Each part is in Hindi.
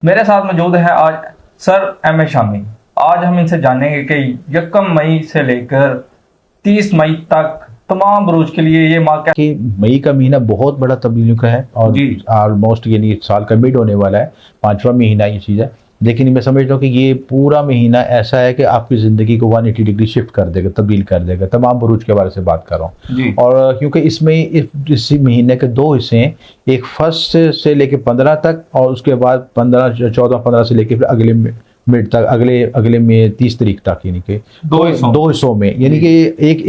मेरे साथ मौजूद है आज सर एम ए शामी। आज हम इनसे जानेंगे कि 1 मई से लेकर 30 मई तक तमाम बरूज के लिए ये माह क्या। कि मई का महीना बहुत बड़ा तब्दीलियों का है और जी। ऑलमोस्ट यानी साल का मिड होने वाला है, 5वां महीना ये चीज़ है। लेकिन मैं समझता हूँ कि ये पूरा महीना ऐसा है कि आपकी ज़िंदगी को 180 डिग्री शिफ्ट कर देगा, तब्दील कर देगा। तमाम बुरूज के बारे से बात कर रहा हूँ। जी। और क्योंकि इसमें इस महीने के 2 हिस्से हैं, एक फर्स्ट से लेके 15 तक और उसके बाद 14-15 से लेके फिर अगले मिड तक, अगले अगले में 30 तारीख तक, यानी कि दो हिस्सों में, यानी कि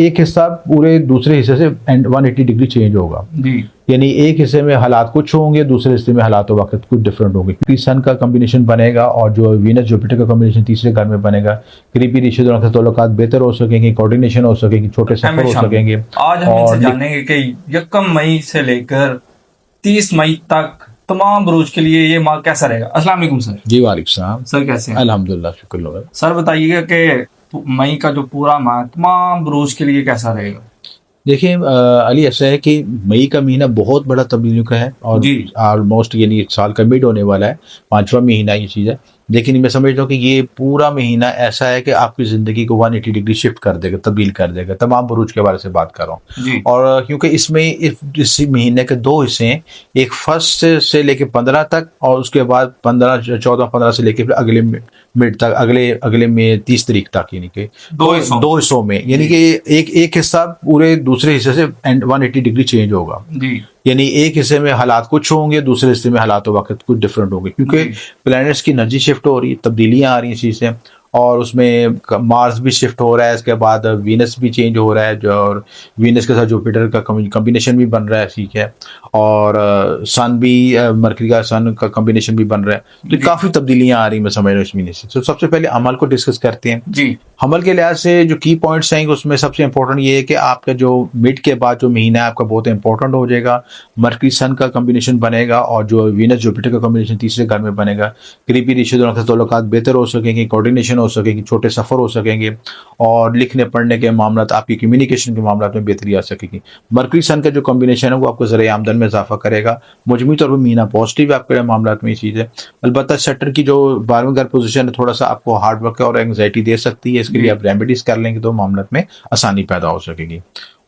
एक हिस्सा पूरे दूसरे हिस्से से 180 डिग्री चेंज होगा। जी। यानी एक हिस्से में हालात कुछ होंगे, दूसरे हिस्से में हालात वक्त कुछ डिफरेंट होंगे, क्योंकि सन का कॉम्बिनेशन बनेगा और जो वीनस जुपिटर का कॉम्बिनेशन तीसरे घर में बनेगा। करीबी रिश्तेदारों के ताल्लुकात बेहतर हो सकेंगे, कोऑर्डिनेशन हो सकेगी, छोटे सफर हो सकेंगे। आज हम इनसे जानेंगे कि 1 मई से लेकर 30 मई तक तमाम बरूज के लिए ये माह कैसा रहेगा। अस्सलाम वालेकुम सर। जी वालेकुम सलाम। सर कैसे हैं? अल्हम्दुलिल्लाह, शुक्र। सर बताइएगा कि मई का जो पूरा माह तमाम बरूज के लिए कैसा रहेगा। देखिए अली, ऐसा है कि मई का महीना बहुत बड़ा तब्दीलियों का है और ऑलमोस्ट यानी साल का मिड होने वाला है, 5वां महीना ये चीज़ है। लेकिन मैं समझता हूँ कि ये पूरा महीना ऐसा है कि आपकी ज़िंदगी को 180 डिग्री शिफ्ट कर देगा, तब्दील कर देगा। तमाम बुरूज के बारे से बात कर रहा हूँ। और क्योंकि इसमें इस महीने के 2 हिस्से हैं, एक फर्स्ट से लेके 15 तक और उसके बाद 14-15 से लेके फिर अगले मिड तक, अगले में 30 तारीख तक, यानी कि दो हिस्सों में, यानी कि एक हिस्सा पूरे दूसरे हिस्से से 180 डिग्री चेंज होगा। यानी एक हिस्से में हालात कुछ होंगे, दूसरे हिस्से में हालात वक्त कुछ डिफरेंट होंगे, क्योंकि प्लैनेट्स की एनर्जी शिफ्ट हो रही है, तब्दीलियां आ रही हैं इस चीज़ से। और उसमें मार्स भी शिफ्ट हो रहा है, इसके बाद वीनस भी चेंज हो रहा है, जो और वीनस के साथ जुपिटर का कॉम्बिनेशन भी बन रहा है, ठीक है। और सन भी, मरकरी का सन का कॉम्बिनेशन भी बन रहा है। तो काफ़ी तब्दीलियां आ रही हैं, मैं समझ रहा हूँ इस महीने से। तो सबसे पहले अमल को डिस्कस करते हैं। जी। हमल के लिहाज से जो की पॉइंट्स हैं उसमें सबसे इंपॉर्टेंट ये है कि आपका जो मिड के बाद जो महीना है आपका बहुत इंपॉर्टेंट हो जाएगा। मरकरी सन का कॉम्बिनेशन बनेगा और जो वीनस जुपिटर का कॉम्बिनेशन तीसरे घर में बनेगा। करीबी रिश्तेदारों के ताल्लुकात बेहतर हो सकेंगे, कोऑर्डिनेशन हो सकेगी, छोटे सफ़र हो सकेंगे और लिखने पढ़ने के मामला, आपकी कम्युनिकेशन के मामला में बेहतरी आ सकेगी। मरकरी सन का जो कॉम्बिनेशन है वो आपको ज़रिए आमदन में इजाफा करेगा। मजमूई तौर पर महीना पॉजिटिव है आपके मामला में ये चीज़ है। अलबत्ता सेटर की जो 12वें घर पोजीशन है थोड़ा सा आपको हार्ड वर्क और एंग्जाइटी दे सकती है, इसके लिए आप रेमेडीज कर लेंगे तो मामले में आसानी पैदा हो सकेगी।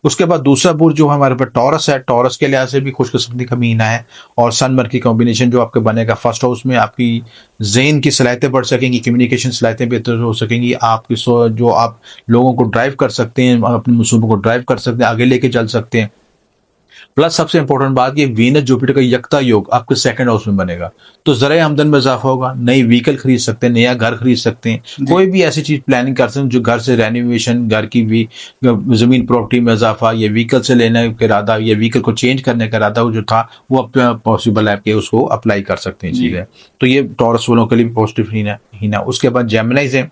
उसके बाद दूसरा बुर्ज जो हमारे पास टॉरस है, टॉरस के लिहाज से भी खुशकिस्मती का महीना है और सन मर की कॉम्बिनेशन जो आपके बनेगा फर्स्ट हाउस में, आपकी जेन की सलाहियतें बढ़ सकेंगी, कम्युनिकेशन सलाहियतें बेहतर हो सकेंगी, आपकी जो आप लोगों को ड्राइव कर सकते हैं, अपने मनसूबों को ड्राइव कर सकते हैं, आगे लेके चल सकते हैं। प्लस सबसे इंपॉर्टेंट बात, ये वीनस जुपिटर का यकता योग आपके सेकंड हाउस में बनेगा, तो ज़रा आमदन में इजाफा होगा। नई व्हीकल खरीद सकते हैं, नया घर खरीद सकते हैं, कोई भी ऐसी चीज़ प्लानिंग कर सकते हैं जो घर से रेनोवेशन, घर की भी ज़मीन प्रॉपर्टी में इजाफा, या व्हीकल से लेने का इरादा, या व्हीकल को चेंज करने का इरादा जो था वो अब पॉसिबल है कि उसको अप्लाई कर सकते हैं चीज़ें। तो ये टॉरस वालों के लिए भी पॉजिटिव ही ना। उसके बाद जेमिनीज है।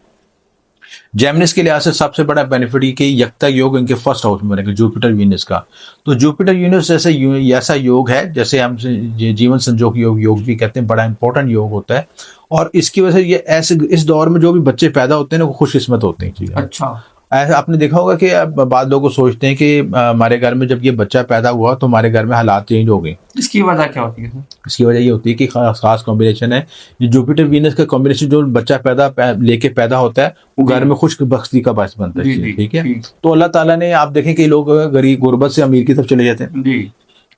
जेमिनिस के लिहाज से सबसे बड़ा बेनिफिट ये कि यकता योग इनके फर्स्ट हाउस में बनेगा, जुपिटर वीनस का। तो जुपिटर वीनस जैसे ऐसा योग है जैसे हम जीवन संजोग योग भी कहते हैं, बड़ा इंपॉर्टेंट योग होता है। और इसकी वजह से ये ऐसे इस दौर में जो भी बच्चे पैदा होते हैं ना वो खुशकिस्मत होते हैं। अच्छा। ऐसा आपने देखा होगा कि अब बाद लोग सोचते हैं कि हमारे घर में जब ये बच्चा पैदा हुआ तो हमारे घर में हालात चेंज हो गए। इसकी वजह क्या होती है? इसकी वजह ये होती है कि खास कॉम्बिनेशन है, ये जुपिटर वीनस का कॉम्बिनेशन, जो बच्चा लेके पैदा होता है वो घर में खुशबख्ती का बायस बनता है, ठीक है। तो अल्लाह ताला ने, आप देखें कि लोग गरीब गुर्बत से अमीर की तरफ चले जाते हैं,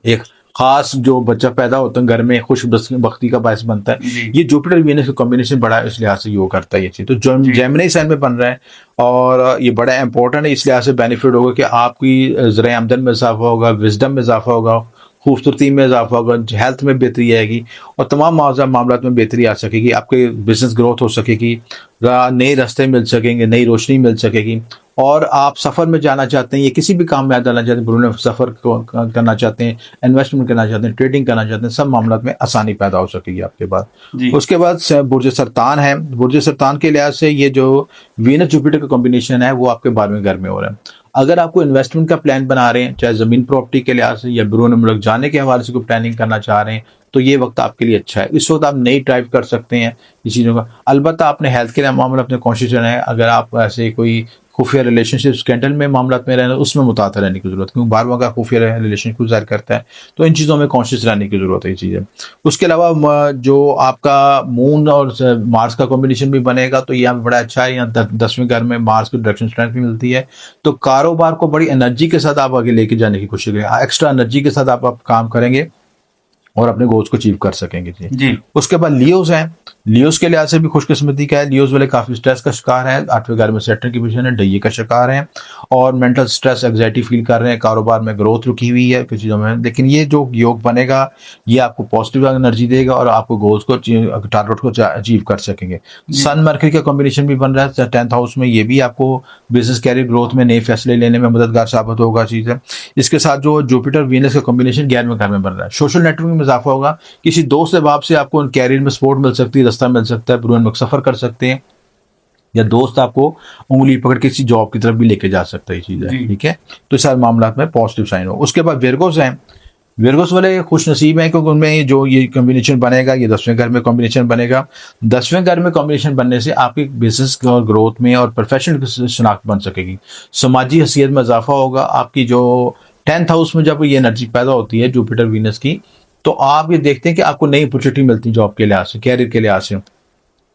एक खास जो बच्चा पैदा होता है घर में खुशबख्ती का बायस बनता है। ये जुपिटर वीनस का कॉम्बिनेशन बड़ा इस लिहाज से योग करता है ये चीज़। तो जो जेमिनी साइन में बन रहा है और ये बड़ा इंपॉर्टेंट है, इस लिहाज से बेनिफिट होगा कि आपकी ज़रा आमदन में इजाफा होगा, विजडम में इजाफा होगा, खूबसूरती में इजाफा होगा, हेल्थ में बेहतरी आएगी और तमाम मामला में बेहतरी आ सकेगी। आपके बिजनेस ग्रोथ हो सकेगी, नए रास्ते मिल सकेंगे, नई रोशनी मिल सकेगी। और आप सफ़र में जाना चाहते हैं या किसी भी काम में डालना चाहते हैं, बुरुन सफ़र करना चाहते हैं, इन्वेस्टमेंट करना चाहते हैं, ट्रेडिंग करना चाहते हैं, सब मामला में आसानी पैदा हो सकेगी आपके बाद। उसके बाद बुर्ज सरतान है। बुर्ज सरतान के लिहाज से ये जो वीनस जुपिटर का कॉम्बिनेशन है वो आपके 12वें घर में हो रहा है। अगर आपको इन्वेस्टमेंट का प्लान बना रहे हैं, चाहे ज़मीन प्रॉपर्टी के लिहाज से या बैरून मुल्क जाने के हवाले से कोई प्लानिंग करना चाह रहे हैं, तो ये वक्त आपके लिए अच्छा है। इस वक्त आप नई ड्राइव कर सकते हैं इस चीज़ों का। अलबत्ता आपने हेल्थ के मामले अपने कॉन्शियस रहना है। अगर आप ऐसे कोई खुफिया रिलेशनशिप स्कैंडल में मामला में रहना, उसमें मुतातर रहने की जरूरत है, क्योंकि बार बार का खुफिया रिलेशनशिप को जाहिर करता है, तो इन चीज़ों में कॉन्शियस रहने की जरूरत है ये चीज़ है। उसके अलावा जो आपका मून और मार्स का कॉम्बिनेशन भी बनेगा, तो यहाँ पे बड़ा अच्छा है, यहाँ 10वें घर में मार्स की डायरेक्शन स्ट्रेंथ भी मिलती है, तो कारोबार को बड़ी एनर्जी के साथ आप आगे लेके जाने की कोशिश करेंगे, एक्स्ट्रा एनर्जी के साथ आप काम करेंगे और अपने गोल्स को अचीव कर सकेंगे जी। उसके बाद लियोज हैं, लियोज के लिहाज से भी खुशकिस्मती का है, लियोज वाले काफी स्ट्रेस का शिकार है, 8वें घर में सैटर्न की पोजीशन है, डये का शिकार है और मेंटल स्ट्रेस एंग्जाइटी फील कर रहे हैं, कारोबार में ग्रोथ रुकी हुई है कुछ चीजों में, लेकिन ये जो योग बनेगा ये आपको पॉजिटिव एनर्जी देगा और आपको गोल्स को टारगेट को अचीव कर सकेंगे। सन मरकरी का कॉम्बिनेशन भी बन रहा है 10th हाउस में, ये भी आपको बिजनेस कैरियर ग्रोथ में नए फैसले लेने में मददगार साबित होगा चीज है। इसके साथ जो जुपिटर वीनस का कॉम्बिनेशन 11वें घर में बन रहा है, सोशल नेटवर्किंग में इजाफा होगा, किसी दोस्त अहबाब से आपको कैरियर में सपोर्ट मिल सकती है, रास्ता मिल सकता है, बुरान में सफर कर सकते हैं, या दोस्त आपको उंगली पकड़ के किसी जॉब की तरफ भी लेके जा सकता है, ये चीज है, ठीक है। तो सारे मामला में पॉजिटिव साइन हो। उसके बाद विर्गोस हैं, विर्गोस वाले खुश नसीब हैं क्योंकि उनमें जो ये कॉम्बिनेशन बनेगा, ये 10वें घर में कॉम्बिनेशन बनेगा। 10वें घर में कॉम्बिनेशन बनने से आपकी बिजनेस और ग्रोथ में और प्रोफेशनल शनाख्त बन सकेगी, समाजी हैसियत में इजाफा होगा। आपकी जो 10th हाउस में जब ये एनर्जी पैदा होती है जुपिटर वीनस की, तो आप ये देखते हैं कि आपको नई अपॉर्चुनिटी मिलती है जॉब के लिहाज से, कैरियर के लिहाज से,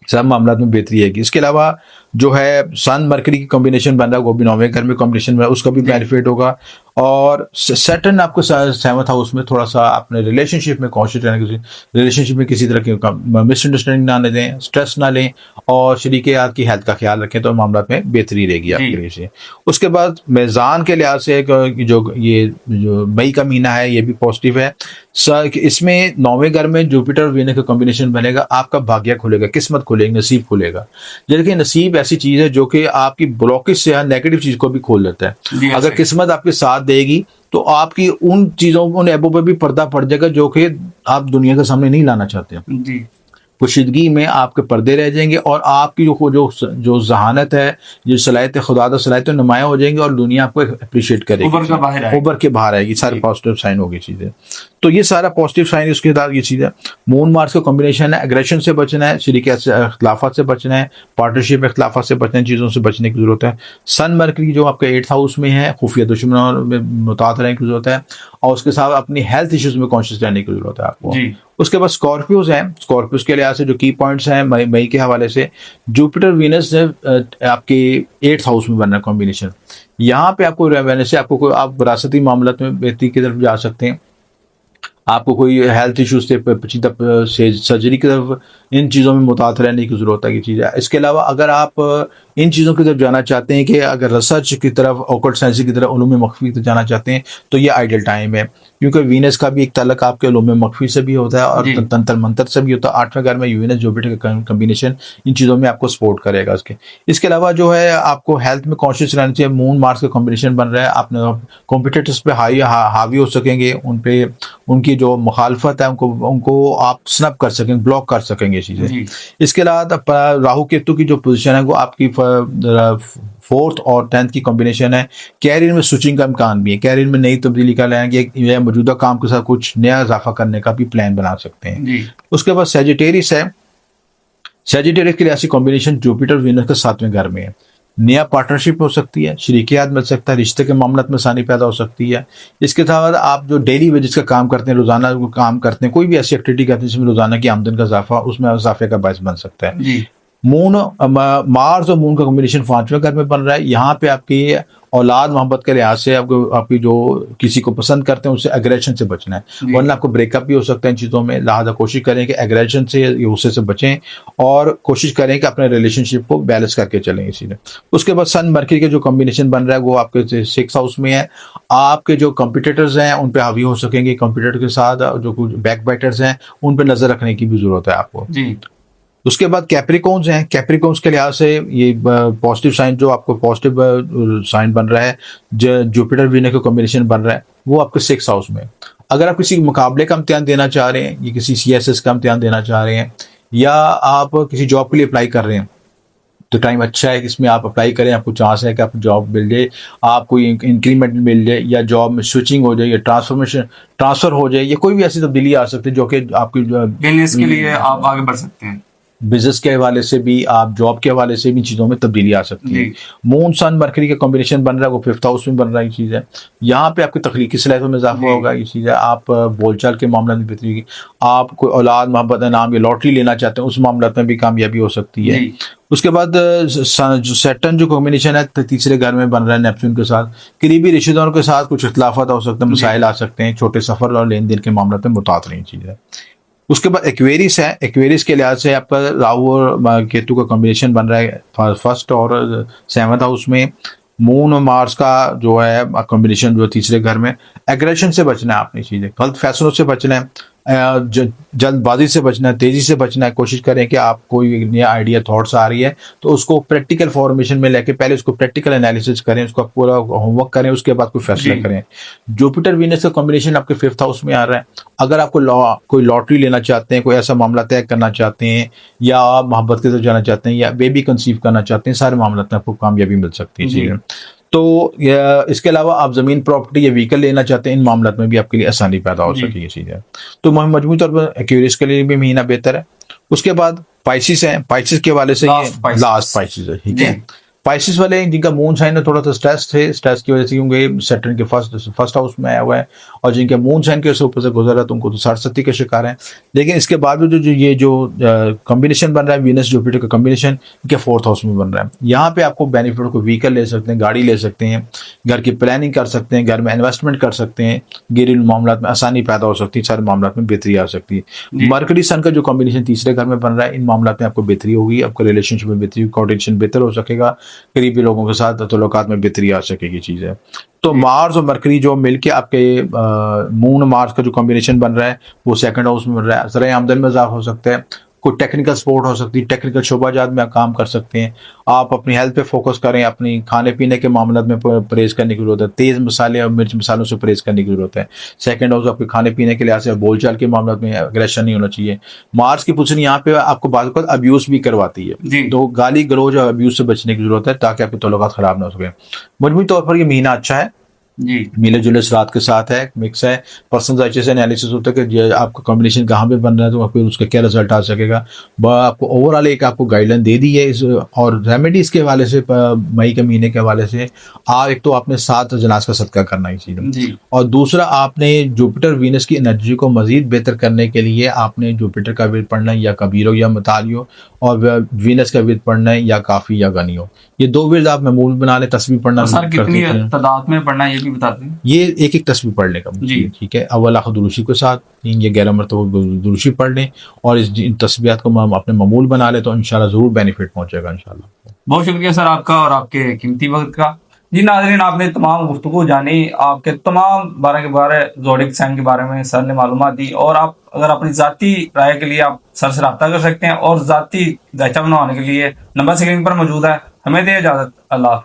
सब मामला में बेहतरी आएगी। इसके अलावा जो है सन मरकरी की कॉम्बिनेशन बन रहा है, वो भी 9वें घर में कॉम्बिनेशन बन रहा है, उसका भी बेनिफिट होगा। और सैटर्न आपको 7th हाउस में थोड़ा सा अपने रिलेशनशिप में कॉन्शियस रहने की, रिलेशनशिप में किसी तरह की मिसअंडरस्टैंडिंग ना दें, स्ट्रेस ना लें और शरीके याद की हेल्थ का ख्याल रखें, तो मामला में बेहतरी रहेगी आपके लिए से। उसके बाद मेज़ान के लिहाज से जो मई का महीना है ये भी पॉजिटिव है। इसमें 9वें घर में जुपिटर वीनस का कॉम्बिनेशन बनेगा, आपका भाग्य खुलेगा, किस्मत खुलेगी, नसीब खुलेगा। जबकि नसीब ऐसी चीज है जो कि आपकी ब्लॉकेज से नेगेटिव चीज को भी खोल देता है। अगर किस्मत आपके साथ देगी तो आपकी उन चीजों, उन ऐबों पर भी पर्दा पड़ जाएगा जो कि आप दुनिया के सामने नहीं लाना चाहते जी। पोशीदगी में आपके पर्दे रह जाएंगे और आपकी जो जहानत है, जो सलाहियत खुदा सलाहियत नुमाया हो जाएंगी और दुनिया आपको अप्रिशिएट करेगी, उभर के बाहर आएगी। सारे पॉजिटिव साइन होगी चीजें, तो ये सारा पॉजिटिव साइन। उसके बाद ये चीज़ है मून मार्स का कॉम्बिनेशन है, एग्रेशन से बचना है, शरीक इख्तलाफात से बचना है, पार्टनरशिप इख्तलाफात से बचना है, चीज़ों से बचने की जरूरत है। सन मरकरी जो आपका 8th हाउस में है, खुफिया दुश्मनों में मुतात रहने की जरूरत है और उसके साथ अपनी हेल्थ इश्यूज में कॉन्शियस रहने की जरूरत है आपको। उसके बाद स्कॉर्पियोज हैं, स्कॉर्पियोज के लिहाज से जो की पॉइंट्स हैं मई के हवाले से, जुपिटर वीनस आपके 8th हाउस में बनना है कॉम्बिनेशन। यहाँ पे आपको रहने से आपको आप विरासती मामला में बेहतरी की तरफ जा सकते हैं, आपको कोई हेल्थ इश्यूज से सर्जरी की तरफ, इन चीज़ों में मुतात रहने की ज़रूरत है की चीज़ है। इसके अलावा अगर आप इन चीज़ों की तरफ जाना चाहते हैं कि अगर रिसर्च की तरफ, ऑकल्ट साइंस की तरफ, उलूम मख्फी की तरफ जाना चाहते हैं, तो ये आइडियल टाइम है, क्योंकि वीनस का भी एक ताल्लुक आपके उलूम मख्फी से भी होता है और तंत्र मंत्र से भी होता है। 8वें घर में वीनस जुपिटर का कॉम्बिनेशन इन चीज़ों में आपको सपोर्ट करेगा। इसके अलावा जो है आपको हेल्थ में कॉन्शियस रहना चाहिए। मून मार्स का कॉम्बिनेशन बन रहा है, आपने कॉम्पिटिटर्स पे हावी हो सकेंगे, उन पे उनकी जो मुखालफत है उनको आप स्नब कर सकेंगे, ब्लॉक कर सकेंगे चीज़ें। इसके अलावा राहु केतु की जो पोजीशन है वो आपकी 4th और 10th की कॉम्बिनेशन है। कैरियर में स्विचिंग का इम्कान भी है, कैरियर में नई तब्दीली का लाएंगे या मौजूदा काम के साथ कुछ नया इजाफा करने का भी प्लान बना सकते हैं। उसके बाद सैजिटेरियस है, सैजिटेरियस के लिए कॉम्बिनेशन जुपिटर वीनस का 7वें घर में है। नया पार्टनरशिप हो सकती है, शरीकियात मिल सकता है, रिश्ते के मामला में आसानी पैदा हो सकती है। इसके साथ आप जो डेली वेजेस का काम करते हैं, रोजाना काम करते हैं, कोई भी ऐसी एक्टिविटी करते हैं जिसमें रोजाना की आमदन का इजाफा, उसमें इजाफे का बायस बन सकता है। मून मार्स और मून का कॉम्बिनेशन 5वें घर में बन रहा है। यहाँ पे आपकी औलाद मोहब्बत के लिहाज से आपकी जो किसी को पसंद करते हैं उससे एग्रेशन से बचना है, वरना आपको ब्रेकअप भी हो सकता है इन चीज़ों में। लिहाजा कोशिश करें कि एग्रेशन से, गुस्से से बचें और कोशिश करें कि अपने रिलेशनशिप को बैलेंस करके चलें इसी में। उसके बाद सन मरकरी के जो कॉम्बिनेशन बन रहा है वो आपके 6th हाउस में है। आपके जो कॉम्पिटिटर्स हैं उन पे हावी हो सकेंगे, कंप्यूटर के साथ जो कुछ बैक बाइटर्स हैं उन पे नजर रखने की भी जरूरत है आपको जी। उसके बाद कैप्रिकॉन्स हैं, कैप्रिकॉन्स के लिहाज से ये पॉजिटिव साइन, जो आपको पॉजिटिव साइन बन रहा है, जुपिटर वीनस का कॉम्बिनेशन बन रहा है, वो आपके 6th हाउस में। अगर आप किसी मुकाबले का इम्तिहान देना चाह रहे हैं, या किसी CSS का इम्तिहान देना चाह रहे हैं, या आप किसी जॉब के लिए अप्लाई कर रहे हैं, तो टाइम अच्छा है कि इसमें आप अप्लाई करें। आपको चांस है कि आपको जॉब मिल जाए, आपको इंक्रीमेंट मिल जाए, या जॉब में स्विचिंग हो जाए, या ट्रांसफर हो जाए, या कोई भी ऐसी तब्दीली आ सकती है जो कि आपकी बिजनेस के लिए आप आगे बढ़ सकते हैं। बिजनेस के हवाले से भी, आप जॉब के हवाले से भी चीज़ों में तब्दीली आ सकती है। जी। मून सन मरकरी का कॉम्बिनेशन बन रहा है, वो 5th हाउस में बन रहा है, ये चीज़ है। यहाँ पे आपकी तख्लीकी सलाहियतों में इजाफा जी। होगा, ये चीज़ है। आप बोलचाल के मामला में बेहतरी होगी। आप कोई औलाद, मोहब्बत, इनाम या लॉटरी लेना चाहते हैं, उस मामला में भी कामयाबी हो सकती है। जी। उसके बाद जो सैटर्न जो कॉम्बिनेशन है तीसरे घर में बन रहा है नेपच्यून के साथ, करीबी रिश्तेदारों के साथ कुछ इख्तिलाफात हो सकते हैं, जी। मसाइल आ सकते हैं, छोटे सफर और लेन देन के मामले में मुताद नहीं चीज़ है। उसके बाद एक्वेरियस है। एक्वेरियस के लिहाज से आपका राहु और केतु का कॉम्बिनेशन बन रहा है 1st और 7th हाउस में। मून और मार्स का जो है कॉम्बिनेशन जो तीसरे घर में। एग्रेशन से बचना है आपने, चीज़ें गलत फैसलों से बचना है, जल्दबाजी से बचना है, तेज़ी से बचना है। कोशिश करें कि आप कोई नया आइडिया, थॉट्स आ रही है तो उसको प्रैक्टिकल फॉर्मेशन में लेके पहले उसको प्रैक्टिकल एनालिसिस करें, उसका पूरा होमवर्क करें, उसके बाद कोई फैसला जी। करें। जुपिटर वीनस का कॉम्बिनेशन आपके 5th हाउस में आ रहा है। अगर आपको कोई लॉटरी लेना चाहते हैं, कोई ऐसा मामला तय करना चाहते हैं, या आप मोहब्बत की तरफ जाना चाहते हैं, या बेबी कंसीव करना चाहते हैं, सारे मामलों में आपको कामयाबी मिल सकती है। जी। चीज़ें तो इसके अलावा आप ज़मीन, प्रॉपर्टी या व्हीकल लेना चाहते हैं, इन मामलों में भी आपके लिए आसानी पैदा हो जी। सके, ये चीज़ है। तो मजमूई तौर पर एक्वेरियस के लिए भी महीना बेहतर है। उसके बाद पाइसिस है। पाइसिस के वाले से ये लास्ट पाइसिस है, ठीक है। पाइसिस वाले जिनका मून साइन है, थोड़ा सा स्ट्रेस थे, स्ट्रेस की वजह से, क्योंकि सैटर्न के फर्स्ट हाउस में आया हुआ है, और जिनके मून साइन के ऊपर से गुजर रहा है तो उनको तो सरस्वती के शिकार हैं। लेकिन इसके बावजूद जो ये जो कॉम्बिनेशन बन रहा है वीनस जुपिटर का कॉम्बिनेशन, इनके 4th हाउस में बन रहा है। यहाँ पे आपको बेनिफिट को व्हीकल ले सकते हैं, गाड़ी ले सकते हैं, घर की प्लानिंग कर सकते हैं, घर में इन्वेस्टमेंट कर सकते हैं, घरेलू मामला में आसानी पैदा हो सकती है, सारे मामला में बेहतरी आ सकती है। मरकरी सन का जो कॉम्बिनेशन तीसरे घर में बन रहा है, इन मामला में आपको बेहतरी होगी, आपको रिलेशनशिप में बेहतरी, कोऑर्डिनेशन बेहतर हो सकेगा, करीबी लोगों के साथ तल्लुकात में बेहतरी आ सकेगी, चीज़ है। तो मार्स और मरकरी जो मिलके आपके मून मार्स का जो कॉम्बिनेशन बन रहा है, वो 2nd हाउस में बन रहा है। ज़रा आमदन में इजाफा हो सकता है, कोई टेक्निकल सपोर्ट हो सकती है, टेक्निकल शोबाजात में आप काम कर सकते हैं। आप अपनी हेल्थ पे फोकस करें, अपनी खाने पीने के मामलों में परहेज करने की जरूरत है, तेज़ मसाले और मिर्च मसालों से परहेज करने की जरूरत है। 2nd हाउस आपके खाने पीने के लिहाज से, बोलचाल के मामलों में एग्रेशन नहीं होना चाहिए। मार्स की पोजीशन यहाँ पे आपको बाज़ वक़्त अब्यूज भी करवाती है, तो गाली गलौज और अब्यूज से बचने की जरूरत है, ताकि आपके तल्लुकात खराब ना हो सके। मजमूई तौर पर ये महीना अच्छा है, जी। मिले जुले रात के साथ है, मिक्स है। पर्सन अच्छे से एनालिसिस होता है कि आपका कॉम्बिनेशन कहाँ पे बन रहा है, तो आपको उसका क्या रिजल्ट आ सकेगा। आपको ओवरऑल एक आपको गाइडलाइन दे दी है इस, और रेमेडीज के हवाले से मई के महीने के हवाले से एक तो आपने 7 जनाज का सदका करना ही चाहिए, और दूसरा आपने जुपिटर वीनस की एनर्जी को मजीद बेहतर करने के लिए आपने जुपिटर का विर्द पढ़ना है, या कबीरो या मतालियो, और वीनस का विर्द पढ़ना है, या काफ़ी या गनियो। ये 2 विर्द आप मामूल बना लें। तस्वीर पढ़ना सर कितनी तादाद में पढ़ना है ये भी बताते हैं। ये एक तस्वीर पढ़ लेगा जी, ठीक है। अव्वल आखिर दुरूशी के साथ ये 11 मरतबा दुरूशी पढ़ लें, और इन तस्बीहात को अपने मामूल बना लें, तो इंशाल्लाह ज़रूर बेनिफिट पहुंचेगा इंशाल्लाह। बहुत शुक्रिया सर आपका और आपके कीमती वक्त का। जी नाज़रीन, आपने तमाम गुफ्तगू जानी, आपके तमाम 12 के 12 ज़ोडिक साइन के बारे में सर ने मालूमात दी, और आप अगर अपनी ज़ाती राय के लिए आप सर से रब्ता कर सकते हैं, और ज़ाती जायचा बनवाने के लिए नंबर स्क्रीन पर मौजूद है। हमें दे इजाज़त, अल्लाह।